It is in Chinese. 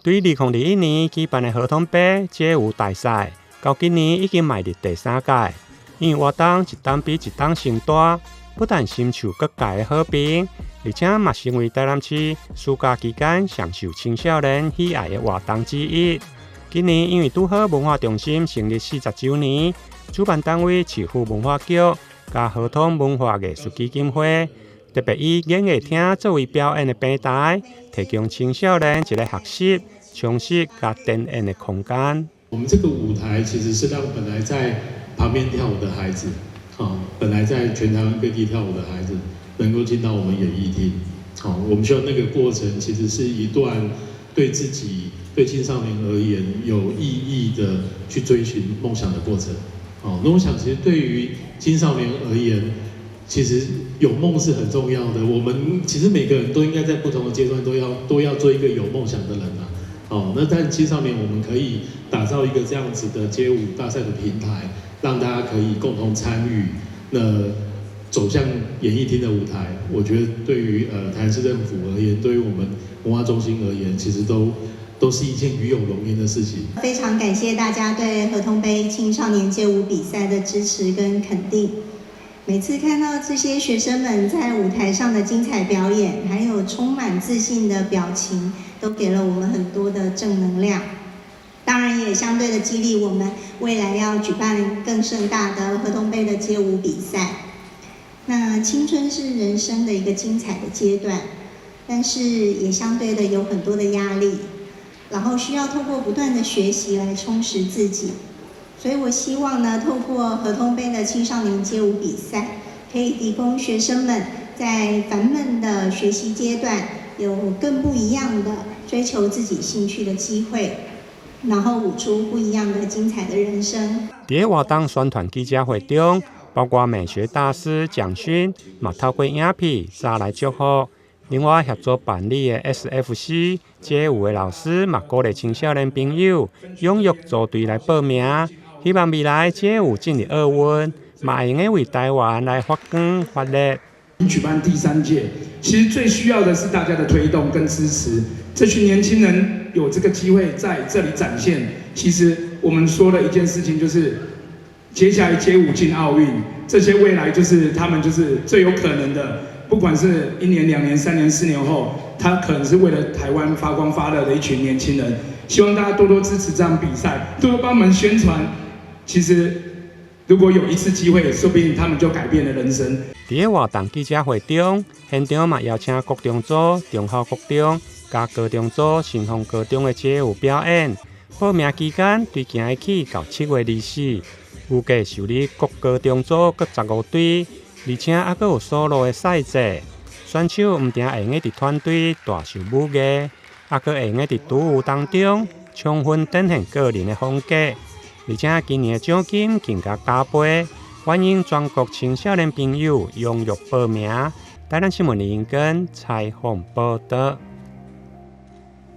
对2021年举办的合同杯街舞大赛，到今年已经迈入第3届，因为活动一档比一档盛大，不但深受各界的好评，而且嘛成为台南市暑假期间上受青少年喜爱的活动之一。今年因为拄好文化中心成立40周年，主办单位市府文化局加合同文化艺术基金会，特别以演艺厅作为表演的平台，提供青少年一个学习、充实加展演的空间。我们这个舞台其实是让本来在旁边跳舞的孩子，本来在全台湾各地跳舞的孩子，能够进到我们演艺厅。我们希望那个过程其实是一段对自己、对青少年而言有意义的去追寻梦想的过程。那我想，其实对于青少年而言，其实有梦是很重要的。我们其实每个人都应该在不同的阶段都要做一个有梦想的人啊。那在青少年，我们可以打造一个这样子的街舞大赛的平台，让大家可以共同参与，那走向演艺厅的舞台。我觉得对于台南市政府而言，对于我们文化中心而言，其实都是一件与有荣焉的事情。非常感谢大家对合同杯青少年街舞比赛的支持跟肯定。每次看到这些学生们在舞台上的精彩表演，还有充满自信的表情，都给了我们很多的正能量。当然也相对的激励我们未来要举办更盛大的合同杯的街舞比赛。那青春是人生的一个精彩的阶段，但是也相对的有很多的压力。然后需要透过不断的学习来充实自己，所以我希望呢，透过合同杯的青少年街舞比赛，可以提供学生们在烦闷的学习阶段，有更不一样的追求自己兴趣的机会，然后舞出不一样的精彩的人生。在活动宣传记者会中，包括美学大师蒋勋嘛透过影片早来祝福。另外，协助办理的 SFC 街舞的老师嘛，鼓励青少年朋友踊跃组队来报名，希望未来街舞进入奥运，嘛会用为台湾来发光发热。举办第3届，其实最需要的是大家的推动跟支持。这群年轻人有这个机会在这里展现，其实我们说的一件事情就是，接下来街舞进奥运，这些未来就是他们就是最有可能的。不管是1年、2年、3年、4年后，他可能是为了台湾发光发热的一群年轻人。希望大家多多支持这场比赛，多多帮我们宣传。其实，如果有一次机会，说不定他们就改变了人生。在活动记者会中，现场嘛邀请国中组、中校国中、加高中组、新丰高中的街舞表演。报名期间对今日起到7月24，预计受理各高中组各15队。而且还佫有solo的赛制，选手唔定会用伫团队大秀舞艺，还佫会用伫独舞当中充分展现个人的风格。而且今年的奖金更加加倍，欢迎全国青少年朋友踊跃报名。台南新闻林根采访报道。